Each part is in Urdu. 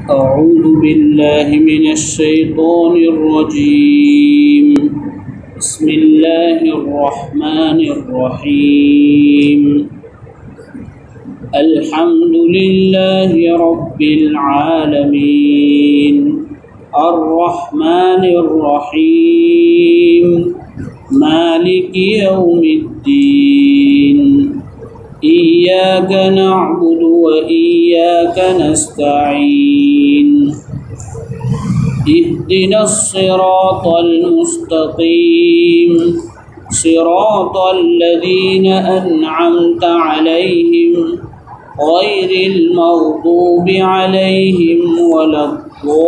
أعوذ بالله من الشيطان الرجيم. بسم الله الرحمن الرحيم. الحمد لله رب العالمين الرحمن الرحيم مالك يوم الدين إياك نعبد وإياك نستعين اهدنا الصراط المستقيم صراط الذين أنعمت عليهم غير المغضوب عليهم ولا الضالين.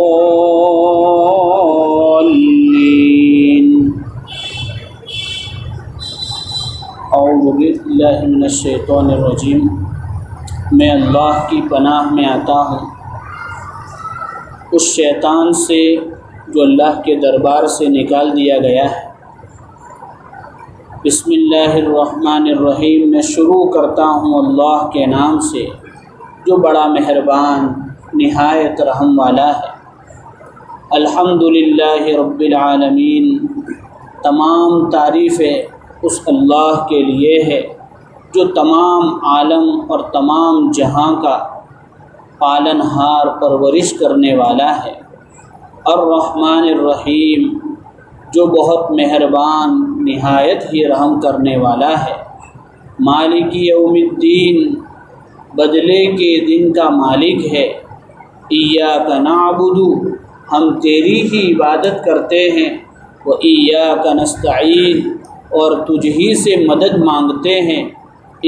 اعوذ باللہ من الشیطان الرجیم. میں اللہ کی پناہ میں آتا ہوں اس شیطان سے جو اللہ کے دربار سے نکال دیا گیا ہے. بسم اللہ الرحمن الرحیم. میں شروع کرتا ہوں اللہ کے نام سے جو بڑا مہربان نہایت رحم والا ہے. الحمدللہ رب العالمین. تمام تعریفیں اس اللہ کے لیے ہے جو تمام عالم اور تمام جہاں کا پالن ہار پرورش کرنے والا ہے. الرحمن الرحیم جو بہت مہربان نہایت ہی رحم کرنے والا ہے. مالک یوم الدین بدلے کے دن کا مالک ہے. ایاک نعبد ہم تیری ہی عبادت کرتے ہیں. و ایاک نستعین اور تجھ ہی سے مدد مانگتے ہیں.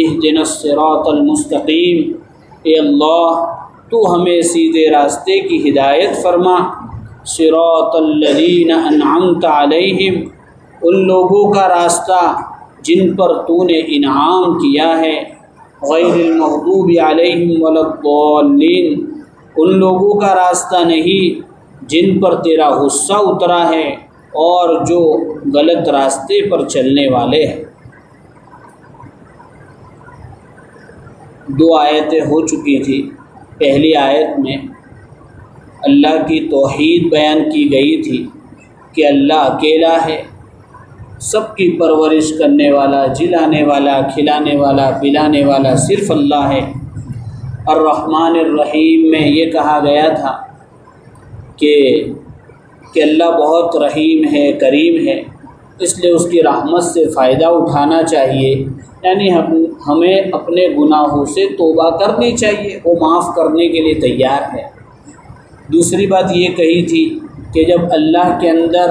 اہدنا الصراط المستقیم. اے اللہ تو ہمیں سیدھے راستے کی ہدایت فرما. صراط الذین انعمت علیہم ان لوگوں کا راستہ جن پر تو نے انعام کیا ہے. غیر المغضوب علیہم ولا الضالین ان لوگوں کا راستہ نہیں جن پر تیرا غصہ اترا ہے اور جو غلط راستے پر چلنے والے ہیں. 2 آیتیں ہو چکی تھی. پہلی آیت میں اللہ کی توحید بیان کی گئی تھی کہ اللہ اکیلا ہے، سب کی پرورش کرنے والا، جلانے والا، کھلانے والا، پلانے والا صرف اللہ ہے. الرحمن الرحیم میں یہ کہا گیا تھا کہ اللہ بہت رحیم ہے، کریم ہے، اس لیے اس کی رحمت سے فائدہ اٹھانا چاہیے. یعنی ہمیں اپنے گناہوں سے توبہ کرنی چاہیے، وہ معاف کرنے کے لیے تیار ہے. دوسری بات یہ کہی تھی کہ جب اللہ کے اندر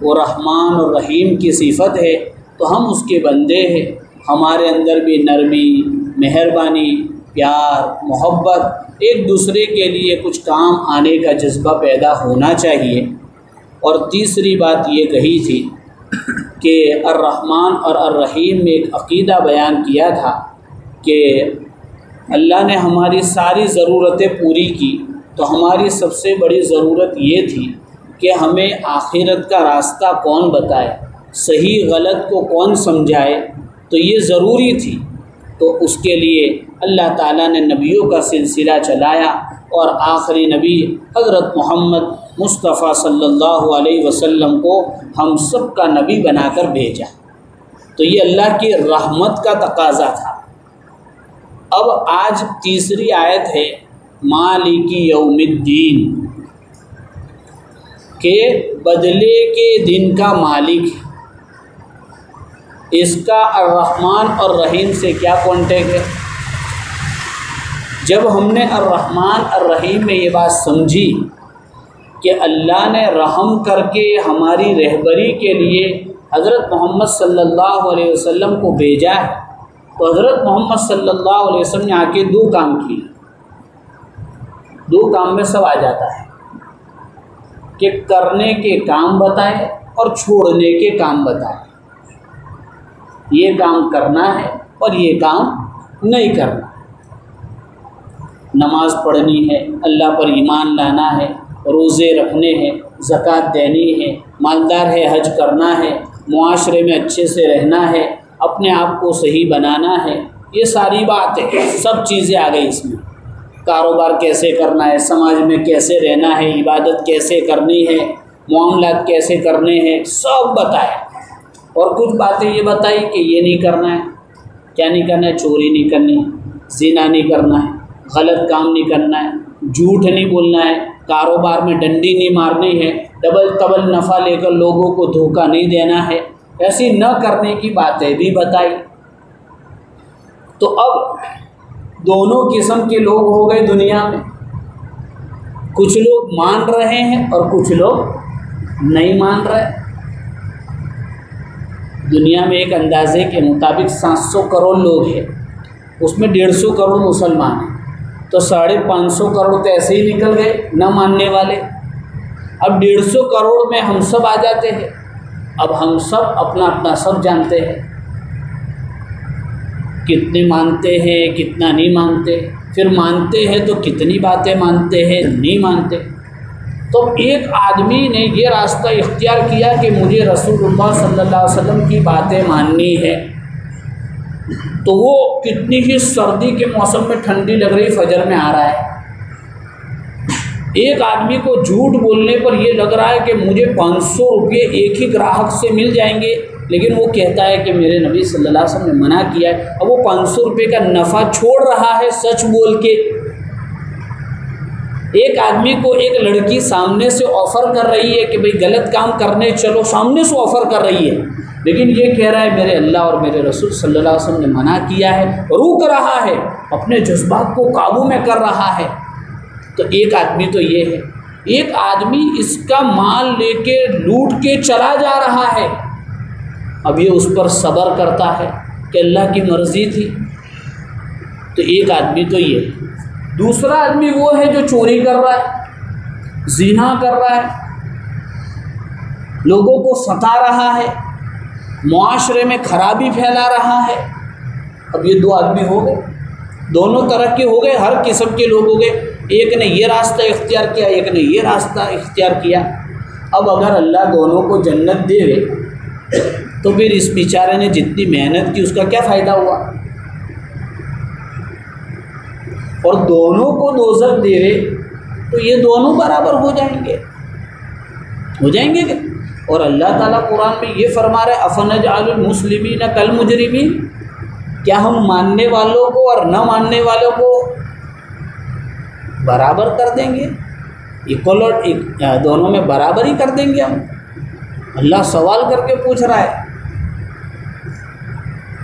وہ رحمان اور رحیم کی صفت ہے تو ہم اس کے بندے ہیں. ہمارے اندر بھی نرمی، مہربانی، پیار، محبت، ایک دوسرے کے لیے کچھ کام آنے کا جذبہ پیدا ہونا چاہیے. اور تیسری بات یہ کہی تھی کہ الرحمن اور الرحیم میں ایک عقیدہ بیان کیا تھا کہ اللہ نے ہماری ساری ضرورتیں پوری کی تو ہماری سب سے بڑی ضرورت یہ تھی کہ ہمیں آخرت کا راستہ کون بتائے، صحیح غلط کو کون سمجھائے. تو یہ ضروری تھی. تو اس کے لیے اللہ تعالیٰ نے نبیوں کا سلسلہ چلایا اور آخری نبی حضرت محمد مصطفیٰ صلی اللہ علیہ وسلم کو ہم سب کا نبی بنا کر بھیجا. تو یہ اللہ کی رحمت کا تقاضا تھا. اب آج تیسری آیت ہے مالک یوم الدین کہ بدلے کے دن کا مالک ہے. اس کا الرحمن اور رحیم سے کیا کانٹیکٹ ہے؟ جب ہم نے الرحمن الرحیم میں یہ بات سمجھی کہ اللہ نے رحم کر کے ہماری رہبری کے لیے حضرت محمد صلی اللہ علیہ وسلم کو بھیجا ہے تو حضرت محمد صلی اللہ علیہ وسلم نے آ کے 2 کام کیے. 2 کام میں سب آ جاتا ہے کہ کرنے کے کام بتائے اور چھوڑنے کے کام بتائے. یہ کام کرنا ہے اور یہ کام نہیں کرنا. نماز پڑھنی ہے، اللہ پر ایمان لانا ہے، روزے رکھنے ہیں، زکوٰۃ دینی ہے، مالدار ہے حج کرنا ہے، معاشرے میں اچھے سے رہنا ہے، اپنے آپ کو صحیح بنانا ہے. یہ ساری باتیں سب چیزیں آ گئی اس میں. کاروبار کیسے کرنا ہے، سماج میں کیسے رہنا ہے، عبادت کیسے کرنی ہے، معاملات کیسے کرنے ہیں، سب بتایا۔ اور کچھ باتیں یہ بتائی کہ یہ نہیں کرنا ہے، کیا نہیں کرنا ہے، چوری نہیں کرنی ہے، زنا نہیں کرنا ہے، غلط کام نہیں کرنا ہے، جھوٹ نہیں بولنا ہے، کاروبار میں ڈنڈی نہیں مارنی ہے، ڈبل تبل نفع لے کر لوگوں کو دھوکہ نہیں دینا ہے، ایسی نہ کرنے کی باتیں بھی بتائی۔ تو اب دونوں قسم کے لوگ ہو گئے دنیا میں، کچھ لوگ مان رہے ہیں اور کچھ لوگ نہیں مان رہے۔ دنیا میں ایک اندازے کے مطابق 700 کروڑ لوگ ہیں، اس میں 150 کروڑ مسلمان ہیں، تو 550 کروڑ تو ایسے ہی نکل گئے نہ ماننے والے۔ اب 150 کروڑ میں ہم سب آ جاتے ہیں، اب ہم سب اپنا اپنا سب جانتے ہیں، کتنے مانتے ہیں کتنا نہیں مانتے، پھر مانتے ہیں تو کتنی باتیں مانتے ہیں نہیں مانتے۔ تو ایک آدمی نے یہ راستہ اختیار کیا کہ مجھے رسول اللہ صلی اللہ علیہ وسلم کی باتیں ماننی ہے، تو وہ کتنی ہی سردی کے موسم میں ٹھنڈی لگ رہی فجر میں آ رہا ہے۔ ایک آدمی کو جھوٹ بولنے پر یہ لگ رہا ہے کہ مجھے 500 روپے ایک ہی گراہک سے مل جائیں گے، لیکن وہ کہتا ہے کہ میرے نبی صلی اللہ علیہ وسلم نے منع کیا ہے، اب وہ 500 روپے کا نفع چھوڑ رہا ہے سچ بول کے۔ ایک آدمی کو ایک لڑکی سامنے سے آفر کر رہی ہے کہ بھئی غلط کام کرنے چلو، سامنے سے آفر کر رہی ہے، لیکن یہ کہہ رہا ہے میرے اللہ اور میرے رسول صلی اللہ علیہ وسلم نے منع کیا ہے، روک رہا ہے، اپنے جذبات کو قابو میں کر رہا ہے۔ تو ایک آدمی تو یہ ہے، ایک آدمی اس کا مال لے کے لوٹ کے چلا جا رہا ہے، اب یہ اس پر صبر کرتا ہے کہ اللہ کی مرضی تھی۔ تو ایک آدمی تو یہ ہے۔ دوسرا آدمی وہ ہے جو چوری کر رہا ہے، زنا کر رہا ہے، لوگوں کو ستا رہا ہے، معاشرے میں خرابی پھیلا رہا ہے۔ اب یہ دو آدمی ہو گئے، دونوں طرح کے ہو گئے، ہر قسم کے لوگ ہو گئے۔ ایک نے یہ راستہ اختیار کیا، ایک نے یہ راستہ اختیار کیا۔ اب اگر اللہ دونوں کو جنت دے تو پھر اس بیچارے نے جتنی محنت کی اس کا کیا فائدہ ہوا؟ اور دونوں کو دوزخ دے تو یہ دونوں برابر ہو جائیں گے کہ؟ اور اللہ تعالیٰ قرآن میں یہ فرما رہا ہے افنجعل المسلمین کالمجرمین، کیا ہم ماننے والوں کو اور نہ ماننے والوں کو برابر کر دیں گے؟ ایکول اور دونوں میں برابر ہی کر دیں گے ہم؟ اللہ سوال کر کے پوچھ رہا ہے۔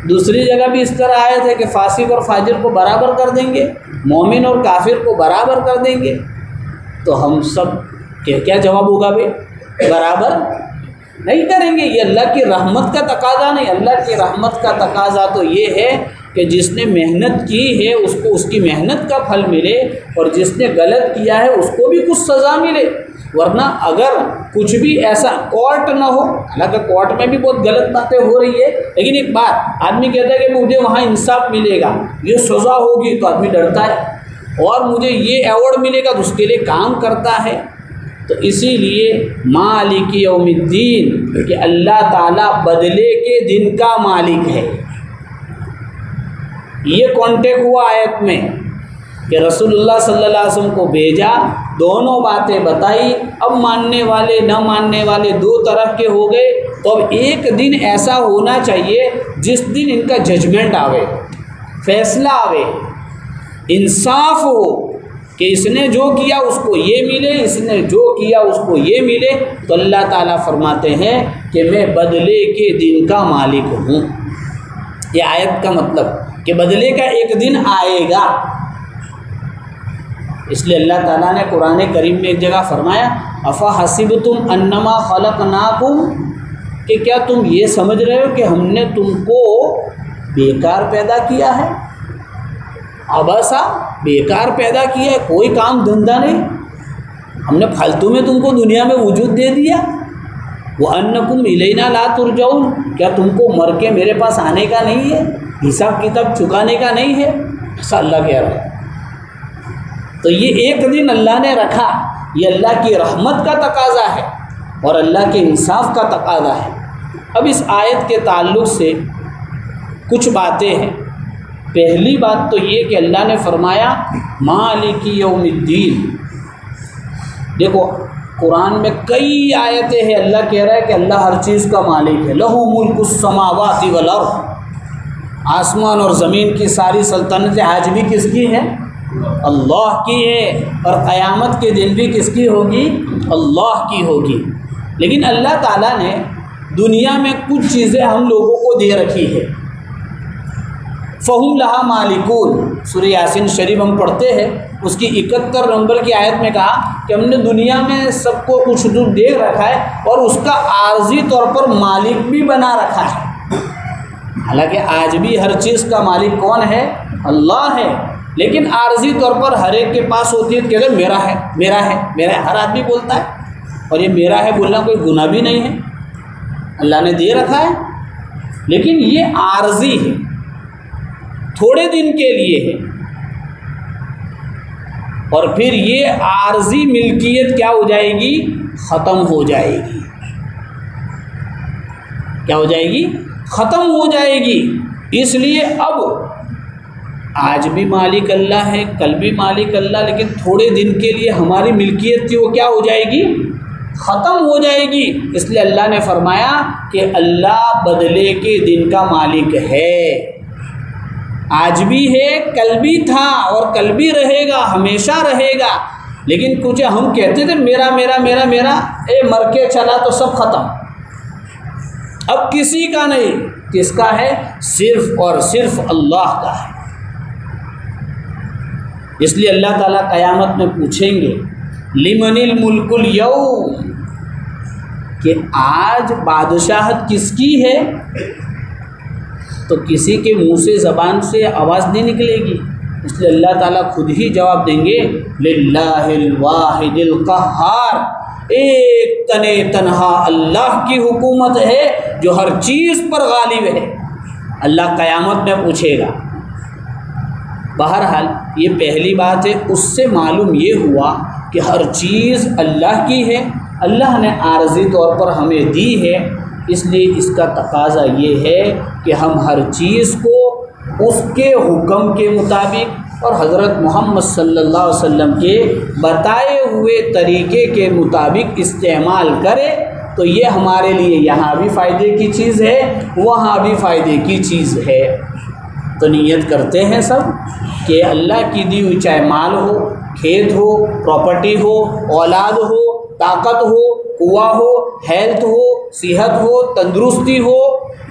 دوسری جگہ بھی اس طرح آیت ہے کہ فاسق اور فاجر کو برابر کر دیں گے، مومن اور کافر کو برابر کر دیں گے۔ تو ہم سب کیا جواب ہوگا بھائی؟ برابر نہیں کریں گے۔ یہ اللہ کی رحمت کا تقاضا نہیں، اللہ کی رحمت کا تقاضا تو یہ ہے کہ جس نے محنت کی ہے اس کو اس کی محنت کا پھل ملے، اور جس نے غلط کیا ہے اس کو بھی کچھ سزا ملے۔ ورنہ اگر کچھ بھی ایسا کورٹ نہ ہو، حالانکہ کورٹ میں بھی بہت غلط باتیں ہو رہی ہے، لیکن ایک بات آدمی کہتا ہے کہ مجھے وہاں انصاف ملے گا، یہ سزا ہوگی، تو آدمی ڈرتا ہے، اور مجھے یہ ایوارڈ ملے گا تو اس کے لیے کام کرتا ہے۔ تو اسی لیے مالک یوم الدین کہ اللہ تعالیٰ بدلے کے دن کا مالک ہے۔ یہ کانٹیکٹ ہوا آیت میں کہ رسول اللہ صلی اللہ علیہ وسلم کو بھیجا، دونوں باتیں بتائی، اب ماننے والے نہ ماننے والے دو طرح کے ہو گئے۔ تو اب ایک دن ایسا ہونا چاہیے جس دن ان کا ججمنٹ آوے، فیصلہ آوے، انصاف ہو کہ اس نے جو کیا اس کو یہ ملے، اس نے جو کیا اس کو یہ ملے۔ تو اللہ تعالیٰ فرماتے ہیں کہ میں بدلے کے دن کا مالک ہوں۔ یہ آیت کا مطلب کہ بدلے کا ایک دن آئے گا۔ اس لیے اللہ تعالیٰ نے قرآن کریم میں ایک جگہ فرمایا افحسبتم انما خلقناکم، کہ کیا تم یہ سمجھ رہے ہو کہ ہم نے تم کو بیکار پیدا کیا ہے؟ عبثا، بیکار پیدا کیا ہے، کوئی کام دھندا نہیں، ہم نے پھالتو میں تم کو دنیا میں وجود دے دیا۔ وَأَنَّكُمْ إِلَيْنَا لَا تُرْجَعُونَ، کیا تم کو مر کے میرے پاس آنے کا نہیں ہے، حساب کتاب چکانے کا نہیں ہے؟ ایسا اللہ کہہ رہا ہے۔ تو یہ ایک دن اللہ نے رکھا، یہ اللہ کی رحمت کا تقاضا ہے اور اللہ کے انصاف کا تقاضا ہے۔ اب اس آیت کے تعلق سے کچھ باتیں ہیں پہلی بات تو یہ کہ اللہ نے فرمایا مالک یوم الدین۔ دیکھو قرآن میں کئی آیتیں ہیں، اللہ کہہ رہا ہے کہ اللہ ہر چیز کا مالک ہے، لہو ملک السماوات والارض، آسمان اور زمین کی ساری سلطنت آج بھی کس کی ہے؟ اللہ کی ہے، اور قیامت کے دن بھی کس کی ہوگی؟ اللہ کی ہوگی۔ لیکن اللہ تعالیٰ نے دنیا میں کچھ چیزیں ہم لوگوں کو دے رکھی ہے، فہم لہا مالکون، سورہ یاسین شریف ہم پڑھتے ہیں، اس کی 71 نمبر کی آیت میں کہا کہ ہم نے دنیا میں سب کو کچھ دے رکھا ہے اور اس کا عارضی طور پر مالک بھی بنا رکھا ہے۔ حالانکہ آج بھی ہر چیز کا مالک کون ہے؟ اللہ ہے، لیکن عارضی طور پر ہر ایک کے پاس ہوتی ہے کہ اگر میرا ہے میرا ہے میرا ہے، ہر آدمی بولتا ہے، اور یہ میرا ہے بولنا کوئی گناہ بھی نہیں ہے، اللہ نے دے رکھا ہے، لیکن یہ عارضی ہے، تھوڑے دن کے لیے ہے، اور پھر یہ عارضی ملکیت کیا ہو جائے گی؟ ختم ہو جائے گی۔ کیا ہو جائے گی؟ ختم ہو جائے گی۔ اس لیے اب آج بھی مالک اللہ ہے، کل بھی مالک اللہ، لیکن تھوڑے دن کے لیے ہماری ملکیت تھی وہ کیا ہو جائے گی؟ ختم ہو جائے گی۔ اس لیے اللہ نے فرمایا کہ اللہ بدلے کے دن کا مالک ہے، آج بھی ہے، کل بھی تھا اور کل بھی رہے گا، ہمیشہ رہے گا۔ لیکن کچھ ہم کہتے تھے میرا میرا میرا میرا، مر کے چلا تو سب ختم، اب کسی کا نہیں، کس کا ہے؟ صرف اور صرف اللہ کا ہے۔ اس لیے اللہ تعالیٰ قیامت میں پوچھیں گے لمن الملک اليوم، کہ آج بادشاہت کس کی ہے؟ تو کسی کے منہ سے زبان سے آواز نہیں نکلے گی، اس لیے اللہ تعالیٰ خود ہی جواب دیں گے للہ الواحد القہار، ایک تنے تنہا اللہ کی حکومت ہے جو ہر چیز پر غالب ہے۔ اللہ قیامت میں پوچھے گا۔ بہرحال یہ پہلی بات ہے، اس سے معلوم یہ ہوا کہ ہر چیز اللہ کی ہے، اللہ نے عارضی طور پر ہمیں دی ہے، اس لیے اس کا تقاضا یہ ہے کہ ہم ہر چیز کو اس کے حکم کے مطابق اور حضرت محمد صلی اللہ علیہ وسلم کے بتائے ہوئے طریقے کے مطابق استعمال کرے، تو یہ ہمارے لیے یہاں بھی فائدے کی چیز ہے، وہاں بھی فائدے کی چیز ہے۔ تو نیت کرتے ہیں سب کہ اللہ کی دی ہوئی چاہے مال ہو، کھیت ہو، پراپرٹی ہو، اولاد ہو، طاقت ہو، قوا ہو، ہیلتھ ہو، صحت ہو، تندرستی ہو،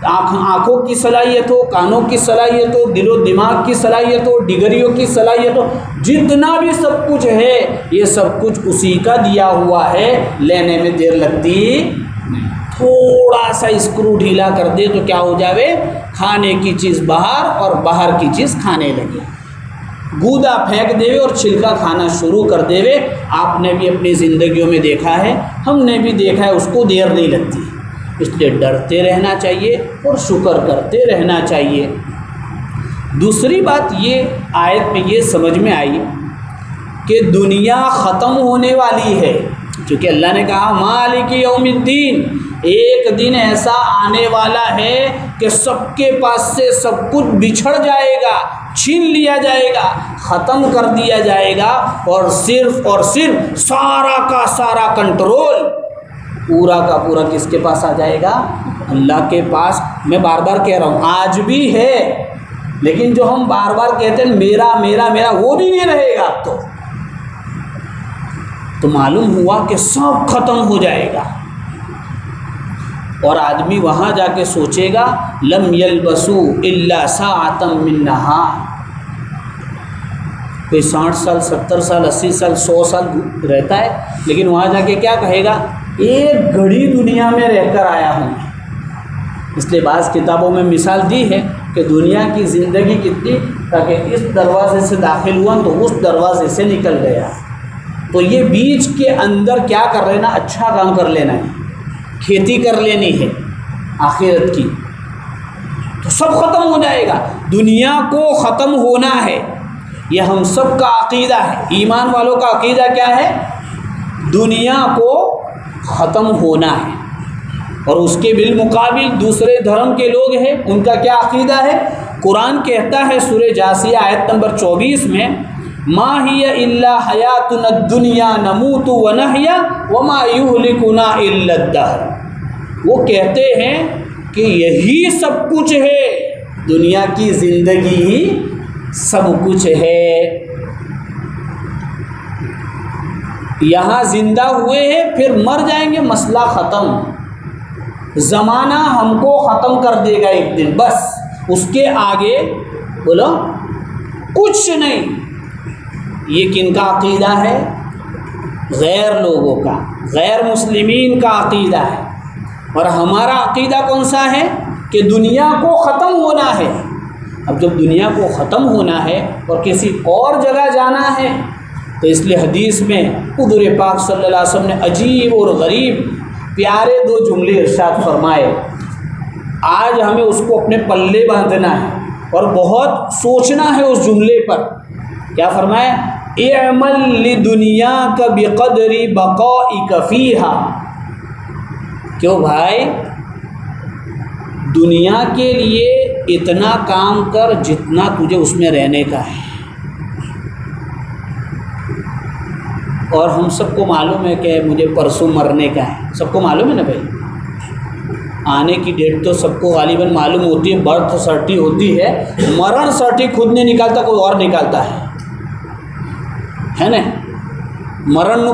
آنکھوں کی صلاحیت ہو، کانوں کی صلاحیت ہو، دل و دماغ کی صلاحیت ہو، ڈگریوں کی صلاحیت ہو، جتنا بھی سب کچھ ہے یہ سب کچھ اسی کا دیا ہوا ہے، لینے میں دیر لگتی، تھوڑا سا اسکرو ڈھیلا کر دے تو کیا ہو جاوے؟ کھانے کی چیز باہر اور باہر کی چیز کھانے لگے، گودا پھینک دے اور چھلکا کھانا شروع کر دے۔ آپ نے بھی اپنی زندگیوں میں دیکھا ہے، ہم نے بھی دیکھا ہے، اس کو دیر نہیں لگتی۔ اس لیے ڈرتے رہنا چاہیے اور شکر کرتے رہنا چاہیے۔ دوسری بات یہ آیت میں یہ سمجھ میں آئی کہ دنیا ختم ہونے والی ہے، چونکہ اللہ نے کہا مالک یوم الدین، ایک دن ایسا آنے والا ہے کہ سب کے پاس سے سب کچھ بچھڑ جائے گا، چھین لیا جائے گا، ختم کر دیا جائے گا، اور صرف سارا کا سارا کنٹرول پورا کا پورا کس کے پاس آ جائے گا؟ اللہ کے پاس۔ میں بار بار کہہ رہا ہوں آج بھی ہے، لیکن جو ہم بار بار کہتے ہیں میرا میرا میرا، وہ بھی نہیں رہے گا اب تو معلوم ہوا کہ سب ختم ہو جائے گا، اور آدمی وہاں جا کے سوچے گا لم یلبسوا الا ساعۃ من نہار، کوئی 60 سال 70 سال 80 سال 100 سال رہتا ہے، لیکن وہاں جا کے کیا کہے گا؟ ایک گھڑی دنیا میں رہ کر آیا ہوں۔ اس لیے بعض کتابوں میں مثال دی ہے کہ دنیا کی زندگی کتنی، تاکہ اس دروازے سے داخل ہوا تو اس دروازے سے نکل گیا، تو یہ بیچ کے اندر کیا کر لینا؟ اچھا کام کر لینا ہے، کھیتی کر لینی ہے آخرت کی، تو سب ختم ہو جائے گا۔ دنیا کو ختم ہونا ہے، یہ ہم سب کا عقیدہ ہے۔ ایمان والوں کا عقیدہ کیا ہے؟ دنیا کو ختم ہونا ہے، اور اس کے بالمقابل دوسرے دھرم کے لوگ ہیں، ان کا کیا عقیدہ ہے؟ قرآن کہتا ہے سورہ جاثیہ آیت نمبر 24 میں، ما ہی الا حیاتنا الدنیا نموت ونحیا وما یہلکنا الا الدہر۔ وہ کہتے ہیں کہ یہی سب کچھ ہے، دنیا کی زندگی ہی سب کچھ ہے، یہاں زندہ ہوئے ہیں پھر مر جائیں گے، مسئلہ ختم، زمانہ ہم کو ختم کر دے گا ایک دن، بس اس کے آگے بولو کچھ نہیں۔ یہ کن کا عقیدہ ہے؟ غیر لوگوں کا، غیر مسلمین کا عقیدہ ہے۔ اور ہمارا عقیدہ کون سا ہے؟ کہ دنیا کو ختم ہونا ہے۔ اب جب دنیا کو ختم ہونا ہے اور کسی اور جگہ جانا ہے تو اس لیے حدیث میں حضور پاک صلی اللہ علیہ وسلم نے عجیب اور غریب پیارے 2 جملے ارشاد فرمائے۔ آج ہمیں اس کو اپنے پلے باندھنا ہے اور بہت سوچنا ہے اس جملے پر۔ کیا فرمایا؟ اعمل لدنیاک بقدر بقائک فیہا۔ کیوں بھائی؟ دنیا کے لیے اتنا کام کر جتنا تجھے اس میں رہنے کا ہے۔ اور ہم سب کو معلوم ہے کہ مجھے پرسوں مرنے کا ہے، سب کو معلوم ہے نا بھائی؟ آنے کی ڈیٹ تو سب کو غالباً معلوم ہوتی ہے، برتھ سرٹی ہوتی ہے، مرن سرٹی خود نہیں نکالتا، کوئی اور نکالتا ہے نا؟ مرن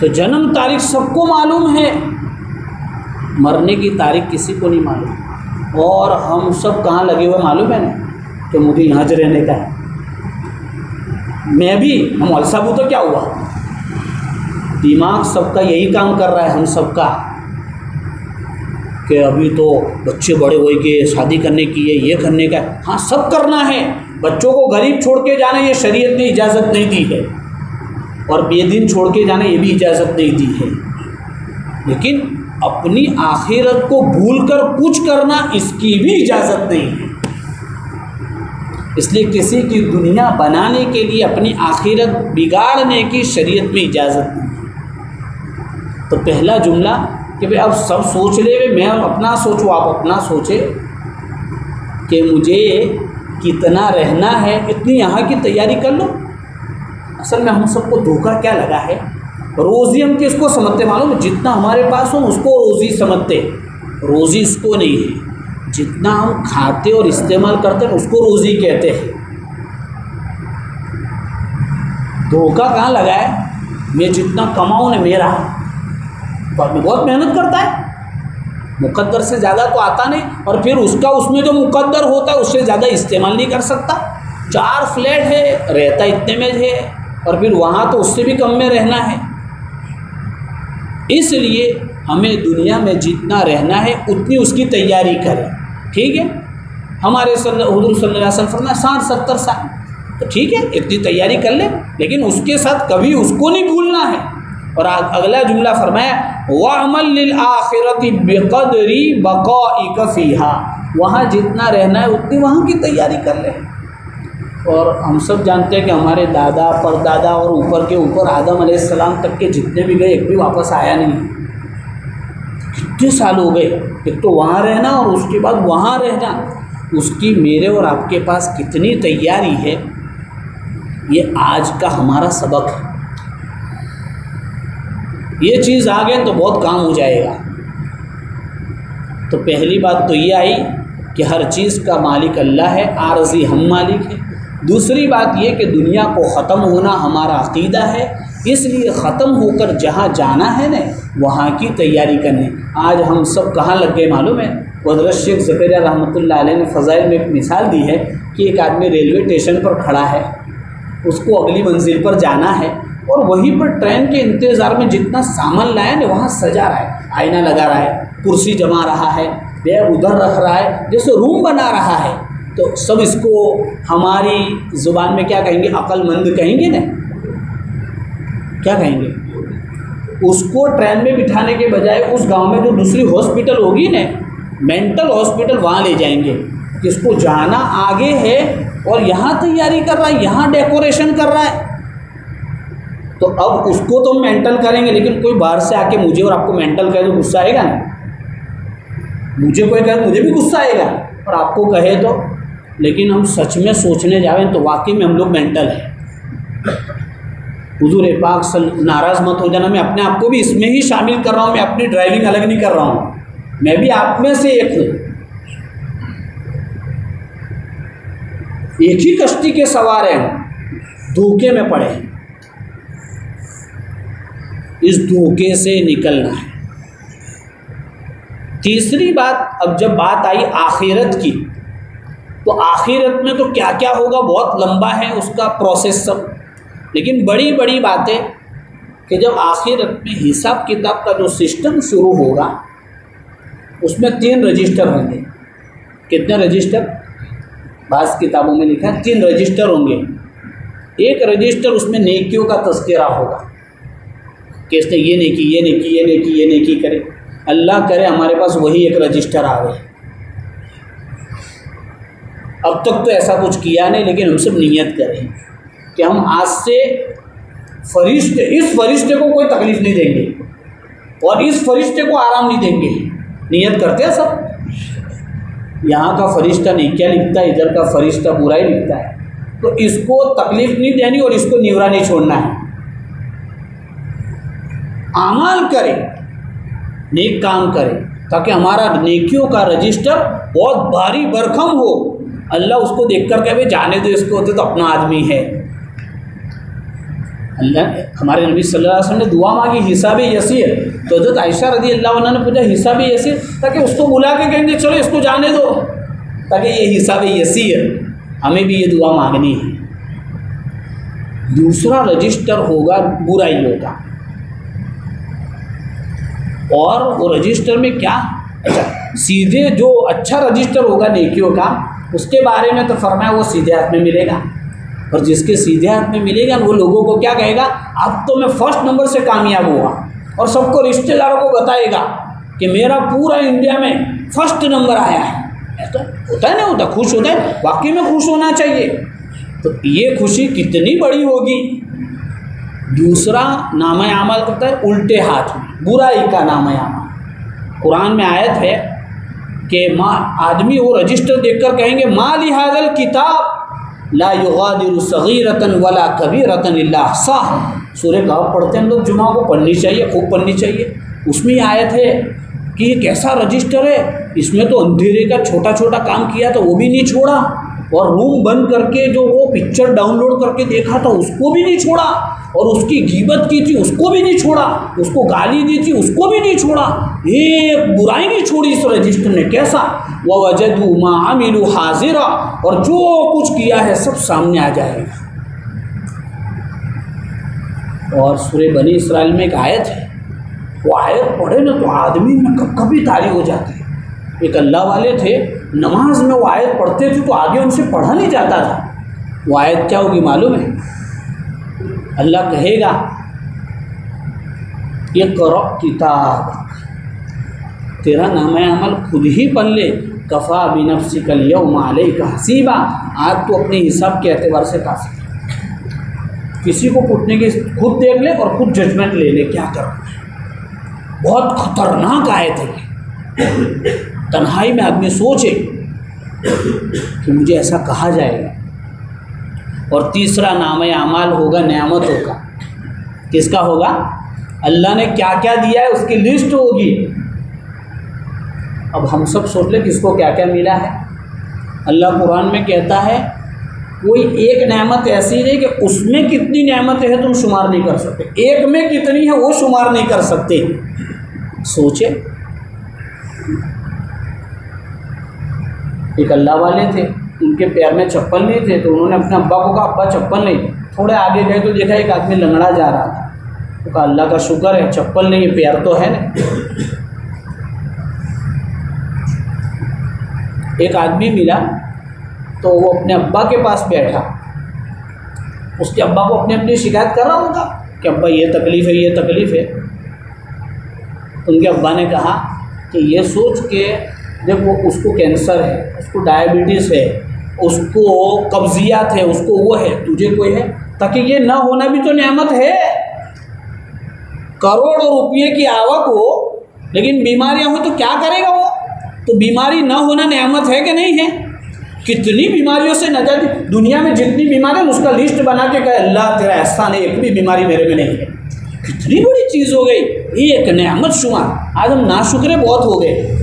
تو جنم تاریخ سب کو معلوم ہے، مرنے کی تاریخ کسی کو نہیں معلوم۔ اور ہم سب کہاں لگے ہوئے معلوم ہے نا؟ کہ مجھے یہاں سے رہنے کا ہے۔ میں بھی، ہم صاحب تو کیا ہوا؟ دماغ سب کا یہی کام کر رہا ہے، ہم سب کا، کہ ابھی تو بچے بڑے ہوئے کہ شادی کرنے کی ہے، یہ کرنے کا ہے۔ ہاں سب کرنا ہے، بچوں کو غریب چھوڑ کے جانا یہ شریعت نے اجازت نہیں دی ہے، اور بے دین چھوڑ کے جانا یہ بھی اجازت نہیں دی ہے، لیکن اپنی آخرت کو بھول کر کچھ کرنا اس کی بھی اجازت نہیں ہے۔ اس لیے کسی کی دنیا بنانے کے لیے اپنی آخرت بگاڑنے کی شریعت میں اجازت نہیں ہے۔ تو پہلا جملہ کہ بھئی اب سب سوچ لے، میں اپنا سوچوں، آپ اپنا سوچے کہ مجھے کتنا رہنا ہے، اتنی یہاں کی تیاری کر لو۔ اصل میں ہم سب کو دھوکہ کیا لگا ہے؟ روزی ہم کس کو سمجھتے معلوم ہے؟ جتنا ہمارے پاس ہو اس کو روزی سمجھتے، روزی اس کو نہیں ہے۔ جتنا ہم کھاتے اور استعمال کرتے ہیں اس کو روزی کہتے ہیں۔ دھوکہ کہاں لگا ہے؟ میں جتنا کماؤں نا میرا، بہت محنت کرتا ہے، مقدر سے زیادہ تو آتا نہیں، اور پھر اس کا اس میں جو مقدر ہوتا ہے اس سے زیادہ استعمال نہیں کر سکتا۔ 4 فلیٹ ہے، رہتا اتنے میں ہے، اور پھر وہاں تو اس سے بھی کم میں رہنا ہے۔ اس لیے ہمیں دنیا میں جتنا رہنا ہے اتنی اس کی تیاری کریں، ٹھیک ہے؟ ہمارے حضور صلی اللہ علیہ وسلم فرمایا 60-70 سال، تو ٹھیک ہے اتنی تیاری کر لیں، لیکن اس کے ساتھ کبھی اس کو نہیں بھولنا ہے۔ اور اگلا جملہ فرمایا وَعْمَلْ لِلْآخِرَةِ بِقَدْرِ بَقَائِكَ فِيهَا۔ وہاں جتنا رہنا ہے اتنی وہاں کی تیاری کر لیں۔ اور ہم سب جانتے ہیں کہ ہمارے دادا پردادا اور اوپر کے اوپر آدم علیہ السلام تک کے جتنے بھی گئے ایک بھی واپس آیا نہیں۔ کتنے سال ہو گئے؟ ایک تو وہاں رہنا اور اس کے بعد وہاں رہنا، اس کی میرے اور آپ کے پاس کتنی تیاری ہے، یہ آج کا ہمارا سبق ہے۔ یہ چیز آ گئے تو بہت کام ہو جائے گا۔ تو پہلی بات تو یہ آئی کہ ہر چیز کا مالک اللہ ہے، عارضی ہم مالک ہیں۔ دوسری بات یہ کہ دنیا کو ختم ہونا ہمارا عقیدہ ہے، اس لیے ختم ہو کر جہاں جانا ہے نا وہاں کی تیاری کرنی۔ آج ہم سب کہاں لگ گئے معلوم ہے؟ حضرت شیخ زکریا رحمۃ اللہ علیہ نے فضائل میں ایک مثال دی ہے کہ ایک آدمی ریلوے اسٹیشن پر کھڑا ہے، اس کو اگلی منزل پر جانا ہے، اور وہیں پر ٹرین کے انتظار میں جتنا سامان لایا نا وہاں سجا رہا ہے، آئینہ لگا رہا ہے، کرسی جما رہا ہے، بیگ ادھر رکھ رہا ہے، جیسے روم بنا رہا ہے۔ تو سب اس کو ہماری زبان میں کیا کہیں گے؟ عقل مند کہیں گے نا، کیا کہیں گے؟ اس کو ٹرین میں بٹھانے کے بجائے اس گاؤں میں جو دوسری ہاسپٹل ہوگی نا، مینٹل ہاسپٹل، وہاں لے جائیں گے کہ اس کو جانا آگے ہے اور یہاں تیاری کر رہا ہے، یہاں ڈیکوریشن کر رہا ہے۔ تو اب اس کو تو ہم مینٹل کریں گے، لیکن کوئی باہر سے آ کے مجھے اور آپ کو مینٹل کہے تو غصہ آئے گا نا؟ مجھے کوئی کہے مجھے بھی غصہ آئے گا، اور آپ کو کہے تو، لیکن ہم سچ میں سوچنے جائیں تو واقعی میں ہم لوگ مینٹل ہیں۔ حضور پاک ناراض مت ہو جانا، میں اپنے آپ کو بھی اس میں ہی شامل کر رہا ہوں، میں اپنی ڈرائیونگ الگ نہیں کر رہا ہوں، میں بھی آپ میں سے ایک ہوں، ایک ہی کشتی کے سوار ہیں، دھوکے میں پڑے ہیں، اس دھوکے سے نکلنا ہے۔ تیسری بات، اب جب بات آئی آخرت کی، تو آخرت میں تو کیا کیا ہوگا بہت لمبا ہے اس کا پروسیس سب، لیکن بڑی بڑی باتیں کہ جب آخرت میں حساب کتاب کا جو سسٹم شروع ہوگا، اس میں 3 رجسٹر ہوں گے۔ کتنے رجسٹر؟ بعض کتابوں میں لکھا ہے 3 رجسٹر ہوں گے۔ ایک رجسٹر اس میں نیکیوں کا تذکرہ ہوگا کہ اس نے یہ نیکی، یہ نیکی، یہ نیکی، یہ نیکی کرے، اللہ کرے ہمارے پاس وہی ایک رجسٹر آوے۔ اب تک تو ایسا کچھ کیا نہیں، لیکن ہم سب نیت کریں کہ ہم آج سے اس فرشتے کو کوئی تکلیف نہیں دیں گے اور اس فرشتے کو آرام نہیں دیں گے۔ نیت کرتے ہیں سب، یہاں کا فرشتہ نیکیاں لکھتا ہے، ادھر کا فرشتہ برائی لکھتا ہے، تو اس کو تکلیف نہیں دینی اور اس کو نیورا نہیں چھوڑنا ہے۔ اعمال کرے، نیک کام کرے، تاکہ ہمارا نیکیوں کا رجسٹر بہت بھاری بھرکم ہو، اللہ اس کو دیکھ کر کہ جانے دو اس کو، ہوتے تو اپنا آدمی ہے۔ اللہ ہمارے نبی صلی اللہ علیہ وسلم نے دعا مانگی حساب یسیر، تو حضرت عائشہ رضی اللہ عنہ نے پوچھا حساب یسیر، تاکہ اس کو بلا کے کہیں گے چلو اس کو جانے دو، تاکہ یہ حساب یسیر، ہمیں بھی یہ دعا مانگنی ہے۔ دوسرا رجسٹر ہوگا برائیوں کا، اور وہ رجسٹر میں کیا، اچھا سیدھے جو اچھا رجسٹر ہوگا نیکیوں کا، اس کے بارے میں تو فرمایا وہ سیدھے ہاتھ میں ملے گا، اور جس کے سیدھے ہاتھ میں ملے گا وہ لوگوں کو کیا کہے گا، اب تو میں فرسٹ نمبر سے کامیاب ہوا، اور سب کو رشتہ داروں کو بتائے گا کہ میرا پورا انڈیا میں فرسٹ نمبر آیا ہے۔ ایسا ہوتا ہے نا، ہوتا خوش ہوتا ہے، واقعی میں خوش ہونا چاہیے۔ تو یہ خوشی کتنی بڑی ہوگی۔ دوسرا نامہ اعمال کرتا ہے الٹے ہاتھ میں، برائی کا نامہ اعمال۔ قرآن میں آیت ہے کہ آدمی وہ رجسٹر دیکھ کر کہیں گے ما لہذا الکتاب لا یغادر صغیرۃ ولا کبیرۃ الا احصاها۔ سورہ کہف پڑھتے ہیں لوگ، جمعہ کو پڑھنی چاہیے، خوب پڑھنی چاہیے۔ اس میں آیت ہے کہ یہ کیسا رجسٹر ہے، اس میں تو اندھیرے کا چھوٹا چھوٹا کام کیا تھا وہ بھی نہیں چھوڑا، اور روم بند کر کے جو وہ پکچر ڈاؤن لوڈ کر کے دیکھا تھا اس کو بھی نہیں چھوڑا، اور اس کی غیبت کی تھی اس کو بھی نہیں چھوڑا، اس کو گالی دی تھی اس کو بھی نہیں چھوڑا، ایک برائی نہیں چھوڑی اس رجسٹر نے۔ کیسا؟ وَوَجَدُوا مَا عَمِلُوا حَاضِرًا، اور جو کچھ کیا ہے سب سامنے آ جائے گا۔ اور سورہ بنی اسرائیل میں ایک آیت ہے، وہ آیت پڑھے نا تو آدمی میں کب کبھی تاری ہو جاتی ہے۔ ایک اللہ والے تھے، نماز میں وہ آیت پڑھتے تھے تو آگے ان سے پڑھا نہیں جاتا تھا۔ وہ آیت کیا ہوگی معلوم ہے؟ اللہ کہے گا اقرأ کتابک، تیرا نامہ عمل خود ہی پڑھ لے، کفا بنفسک اليوم علیک حسیبا، آج تو اپنے حساب کے اعتبار سے کافی ہے۔ کسی کو پوچھنے کی خود دیکھ لے اور خود ججمنٹ لے لے کیا کرنا ہے۔ بہت خطرناک آیت ہے، تنہائی میں آدمی سوچے کہ مجھے ایسا کہا جائے گا۔ اور تیسرا نامہ اعمال ہوگا نعمتوں کا۔ کس کا ہوگا؟ اللہ نے کیا کیا دیا ہے اس کی لسٹ ہوگی۔ اب ہم سب سوچ لیں کس کو کیا کیا ملا ہے۔ اللہ قرآن میں کہتا ہے کوئی ایک نعمت ایسی نہیں کہ اس میں کتنی نعمتیں ہیں تم شمار نہیں کر سکتے، ایک میں کتنی ہے وہ شمار نہیں کر سکتے۔ سوچے، ایک اللہ والے تھے، ان کے پیر میں چپل نہیں تھے تو انہوں نے اپنے ابا کو کہا ابا چپل نہیں، تھوڑے آگے گئے تو دیکھا ایک آدمی لنگڑا جا رہا تھا، تو کہا اللہ کا شکر ہے چپل نہیں، پیر تو ہے نا۔ ایک آدمی ملا تو وہ اپنے ابا کے پاس بیٹھا، اس کے ابا کو اپنی شکایت کر رہا ہوگا کہ ابا یہ تکلیف ہے یہ تکلیف ہے۔ ان کے ابا نے کہا کہ یہ سوچ کہ جب وہ اس کو کینسر ہے، اس کو ڈائبٹیز ہے، اس کو قبضیات ہے، اس کو وہ ہے، تجھے کوئی ہے، تاکہ یہ نہ ہونا بھی تو نعمت ہے۔ کروڑوں روپے کی آوک ہو لیکن بیماریاں ہوں تو کیا کرے گا وہ؟ تو بیماری نہ ہونا نعمت ہے کہ نہیں ہے؟ کتنی بیماریوں سے نجات، دنیا میں جتنی بیماری اس کا لسٹ بنا کے کہے اللہ تیرا احسان ہے ایک بھی بیماری میرے میں نہیں ہے، کتنی بڑی چیز ہو گئی، یہ ایک نعمت شمار۔ آج ہم ناشکرے بہت ہو گئے۔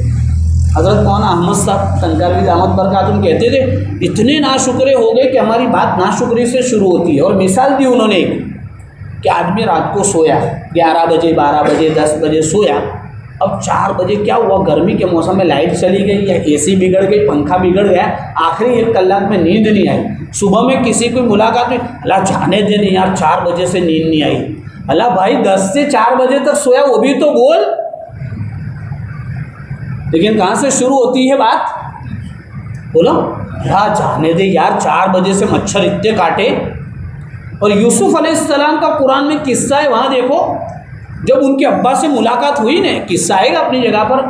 حضرت مولانا احمد صاحب تنگاروی دامت برکاتہم کہتے تھے اتنے ناشکرے ہو گئے کہ ہماری بات ناشکری سے شروع ہوتی ہے، اور مثال دی انہوں نے ایک کہ آدمی رات کو سویا 11 بجے 12 بجے 10 بجے سویا، اب 4 بجے کیا ہوا، گرمی کے موسم میں لائٹ چلی گئی یا اے سی بگڑ گئی، پنکھا بگڑ گیا، آخری 1 کلاک میں نیند نہیں آئی۔ صبح میں کسی کوئی ملاقات میں اللہ جانے دے نہیں یار 4 بجے سے نیند نہیں آئی، اللہ بھائی 10 سے 4 بجے تک سویا وہ بھی تو بول۔ لیکن کہاں سے شروع ہوتی ہے بات؟ بولو اللہ جانے دے یار 4 بجے سے مچھر اتنے کاٹے۔ اور یوسف علیہ السلام کا قرآن میں قصہ ہے، وہاں دیکھو جب ان کے ابا سے ملاقات ہوئی نا، قصہ آئے گا اپنی جگہ پر،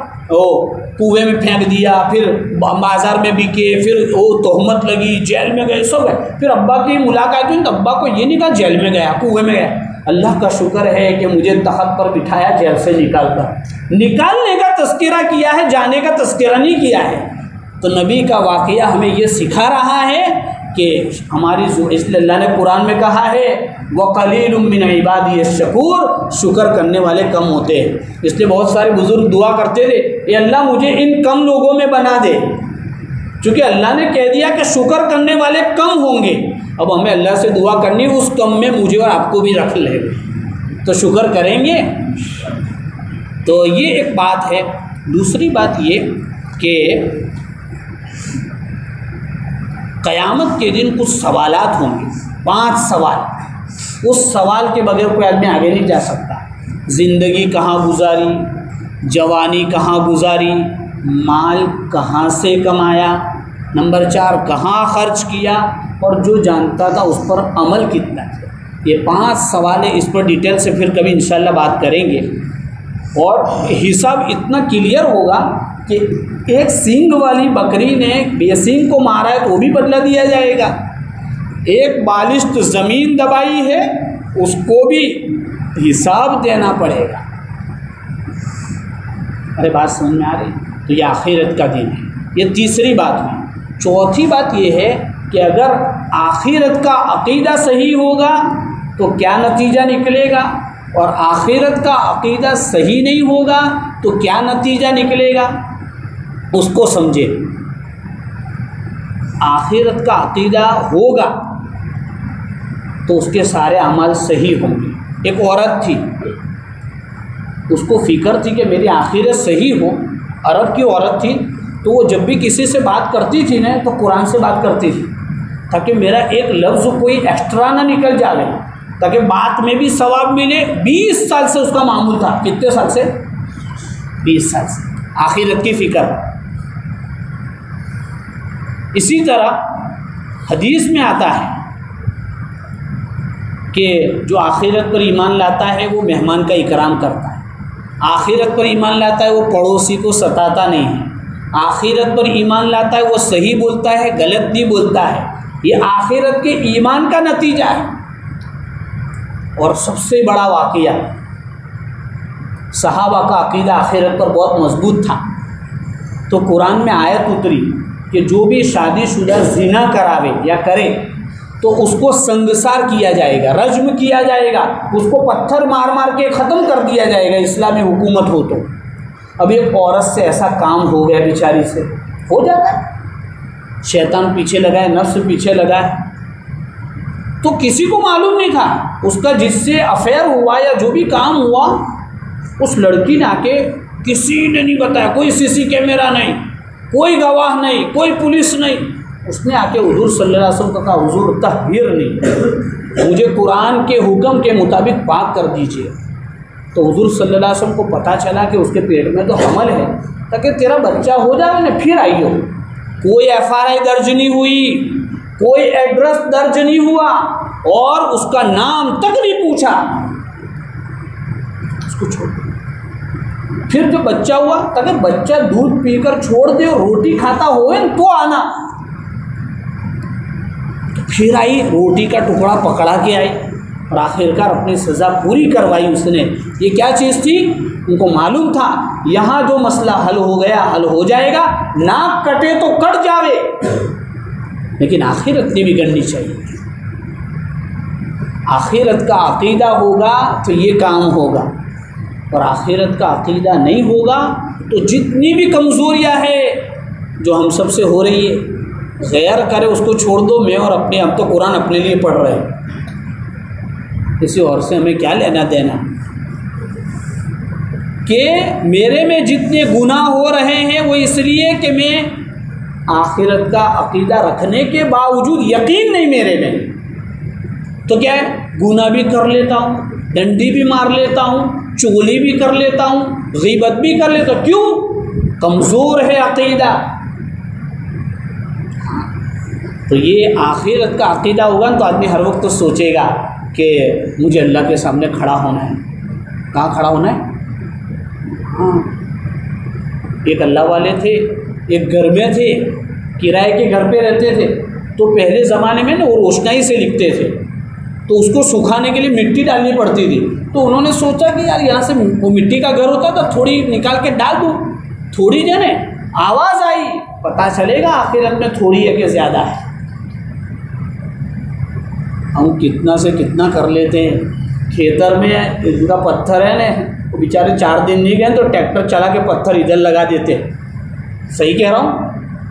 کنویں میں پھینک دیا، پھر بازار میں بکے، پھر وہ تہمت لگی، جیل میں گئے، سب ہے، پھر ابا کی ملاقات ہوئی تو ابا کو یہ نہیں کہا جیل میں گیا کنویں میں گیا، اللہ کا شکر ہے کہ مجھے تخت پر بٹھایا جیل سے نکال کر، نکالنے کا تذکرہ کیا ہے، جانے کا تذکرہ نہیں کیا ہے۔ تو نبی کا واقعہ ہمیں یہ سکھا رہا ہے کہ ہماری اس لیے اللہ نے قرآن میں کہا ہے وَقَلِيلٌ مِّنْ عِبَادِيَ الشَّكُورُ، شکر کرنے والے کم ہوتے ہیں۔ اس لیے بہت سارے بزرگ دعا کرتے تھے اے اللہ مجھے ان کم لوگوں میں بنا دے، چونکہ اللہ نے کہہ دیا کہ شکر کرنے والے کم ہوں گے، اب ہمیں اللہ سے دعا کرنی اس کم میں مجھے اور آپ کو بھی رکھ لے تو شکر کریں گے۔ تو یہ ایک بات ہے۔ دوسری بات یہ کہ قیامت کے دن کچھ سوالات ہوں گے، 5 سوال، اس سوال کے بغیر کوئی آدمی آگے نہیں جا سکتا۔ زندگی کہاں گزاری، جوانی کہاں گزاری، مال کہاں سے کمایا، نمبر 4 کہاں خرچ کیا، اور جو جانتا تھا اس پر عمل کتنا کیا۔ یہ 5 سوال ہیں، اس پر ڈیٹیل سے پھر کبھی انشاءاللہ بات کریں گے۔ اور حساب اتنا کلیئر ہوگا کہ ایک سینگ والی بکری نے بے سینگ کو مارا ہے تو وہ بھی بدلہ دیا جائے گا، ایک بالشت زمین دبائی ہے اس کو بھی حساب دینا پڑے گا۔ ارے بات سمجھ میں آ رہی؟ تو یہ آخرت کا دن ہے، یہ تیسری بات ہے۔ چوتھی بات یہ ہے کہ اگر آخرت کا عقیدہ صحیح ہوگا تو کیا نتیجہ نکلے گا، اور آخرت کا عقیدہ صحیح نہیں ہوگا تو کیا نتیجہ نکلے گا، اس کو سمجھے۔ آخرت کا عقیدہ ہوگا تو اس کے سارے اعمال صحیح ہوں گے۔ ایک عورت تھی، اس کو فکر تھی کہ میری آخرت صحیح ہو، عرب کی عورت تھی، تو وہ جب بھی کسی سے بات کرتی تھی نا تو قرآن سے بات کرتی تھی تاکہ میرا ایک لفظ کوئی ایکسٹرا نہ نکل جائے، تاکہ بات میں بھی ثواب ملے۔ 20 سال سے اس کا معمول تھا، کتنے سال سے؟ 20 سال سے آخرت کی فکر۔ اسی طرح حدیث میں آتا ہے کہ جو آخرت پر ایمان لاتا ہے وہ مہمان کا اکرام کرتا ہے، آخرت پر ایمان لاتا ہے وہ پڑوسی کو ستاتا نہیں ہے، آخرت پر ایمان لاتا ہے وہ صحیح بولتا ہے، غلط نہیں بولتا ہے۔ یہ آخرت کے ایمان کا نتیجہ ہے۔ اور سب سے بڑا واقعہ، صحابہ کا عقیدہ آخرت پر بہت مضبوط تھا، تو قرآن میں آیت اتری کہ جو بھی شادی شدہ زنا کراوے یا کرے تو اس کو سنگسار کیا جائے گا، رجم کیا جائے گا، اس کو پتھر مار مار کے ختم کر دیا جائے گا اسلامی حکومت ہو تو۔ اب ایک عورت سے ایسا کام ہو گیا، بیچاری سے ہو جاتا ہے، شیطان پیچھے لگا ہے، نفس پیچھے لگا ہے، تو کسی کو معلوم نہیں تھا اس کا جس سے افیئر ہوا یا جو بھی کام ہوا، اس لڑکی نے آ کے کسی نے نہیں بتایا، کوئی CC کیمرہ نہیں، کوئی گواہ نہیں، کوئی پولیس نہیں، اس نے آ کے حضور صلی اللہ علیہ وسلم کو کہا حضور تحریر نہیں، مجھے قرآن کے حکم کے مطابق پاک کر دیجیے۔ تو حضور صلی اللہ علیہ وسلم کو پتہ چلا کہ اس کے پیٹ میں تو حمل ہے، تاکہ تیرا بچہ ہو جائے نا پھر آئیو۔ کوئی FRI درج نہیں ہوئی، کوئی ایڈریس درج نہیں ہوا، اور اس کا نام تک نہیں پوچھا، اس کو چھوڑ دیا۔ پھر جو بچہ ہوا، تاکہ بچہ دودھ پی کر چھوڑ دے اور روٹی کھاتا ہوئے تو آنا، پھر آئی روٹی کا ٹکڑا پکڑا کے آئی، اور آخرکار اپنی سزا پوری کروائی اس نے۔ یہ کیا چیز تھی؟ ان کو معلوم تھا یہاں جو مسئلہ حل ہو گیا حل ہو جائے گا، ناک کٹے تو کٹ جاوے، لیکن آخرت نہیں بگڑنی چاہیے۔ آخرت کا عقیدہ ہوگا تو یہ کام ہوگا، اور آخرت کا عقیدہ نہیں ہوگا تو جتنی بھی کمزوریاں ہیں جو ہم سب سے ہو رہی ہے، غیر کرے اس کو چھوڑ دو، میں اور اپنے ہم تو قرآن اپنے لیے پڑھ رہے ہیں، کسی اور سے ہمیں کیا لینا دینا؟ کہ میرے میں جتنے گناہ ہو رہے ہیں وہ اس لیے کہ میں آخرت کا عقیدہ رکھنے کے باوجود یقین نہیں میرے میں، تو کیا ہے، گناہ بھی کر لیتا ہوں، ڈنڈی بھی مار لیتا ہوں، چغلی بھی کر لیتا ہوں، غیبت بھی کر لیتا ہوں۔ کیوں؟ کمزور ہے عقیدہ۔ تو یہ آخرت کا عقیدہ ہوگا تو آدمی ہر وقت تو سوچے گا کہ مجھے اللہ کے سامنے کھڑا ہونا ہے۔ کہاں کھڑا ہونا ہے؟ ہاں، ایک اللہ والے تھے، ایک گھر میں تھے، کرائے کے گھر پہ رہتے تھے، تو پہلے زمانے میں نا وہ روشنائی سے لکھتے تھے، تو اس کو سکھانے کے لیے مٹی ڈالنی پڑتی تھی، تو انہوں نے سوچا کہ یار یہاں سے وہ مٹی کا گھر ہوتا تھا، تھوڑی نکال کے ڈال دوں، تھوڑی جو ہے آواز آئی، پتہ چلے گا آخرت میں تھوڑی ہے کہ زیادہ ہے۔ ہم کتنا سے کتنا کر لیتے ہیں، کھیتر میں ان کا پتھر ہے نا، وہ بیچارے 4 دن نہیں گئے تو ٹریکٹر چلا کے پتھر ادھر لگا دیتے۔ صحیح کہہ رہا ہوں؟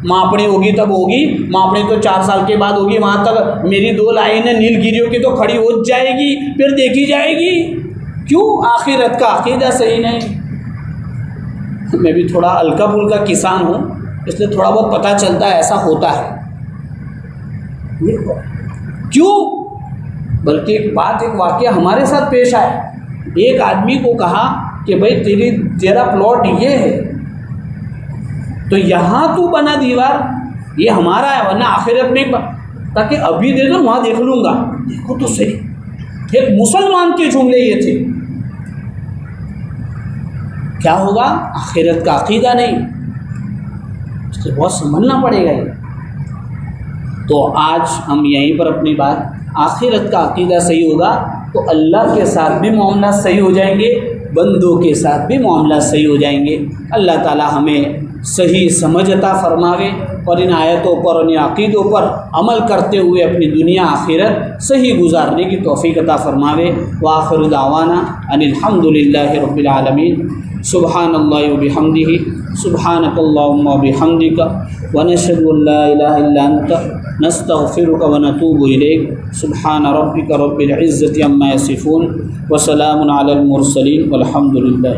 ماپنی ہوگی تب ہوگی، ماپنی تو 4 سال کے بعد ہوگی، وہاں تک میری 2 لائنیں نیل گیریوں کی تو کھڑی ہو جائے گی، پھر دیکھی جائے گی۔ کیوں؟ آخرت کا عقیدہ صحیح نہیں۔ میں بھی تھوڑا ہلکا پھلکا کسان ہوں، اس لیے تھوڑا بہت پتہ چلتا ہے ایسا ہوتا ہے۔ کیوں؟ بلکہ ایک واقعہ ہمارے ساتھ پیش آیا۔ ایک آدمی کو کہا کہ بھائی تیرا پلاٹ یہ ہے تو یہاں تو بنا دیوار، یہ ہمارا ہے، ورنہ آخرت میں تاکہ ابھی دے دو وہاں دیکھ لوں گا۔ دیکھو تو صحیح، ایک مسلمان کے جملے یہ تھے۔ کیا ہوگا؟ آخرت کا عقیدہ نہیں، اس سے بہت سنبھلنا پڑے گا یہ۔ تو آج ہم یہیں پر اپنی بات، آخرت کا عقیدہ صحیح ہوگا تو اللہ کے ساتھ بھی معاملات صحیح ہو جائیں گے، بندوں کے ساتھ بھی معاملات صحیح ہو جائیں گے۔ اللہ تعالی ہمیں صحیح سمجھ عطا فرماوے اور ان آیتوں پر اور ان عقیدوں پر عمل کرتے ہوئے اپنی دنیا آخرت صحیح گزارنے کی توفیق عطا فرماوے۔ وآخر دعوانا ان الحمد للہ رب العالمین۔ سبحان اللہ وبحمدہ، سبحانک اللہم وبحمدک، ونشہد ان لا الہ الا انت، نستغفرک ونتوب الیک۔ سبحان ربک رب العزۃ عما یصفون، وسلام علی المرسلین، والحمد للہ۔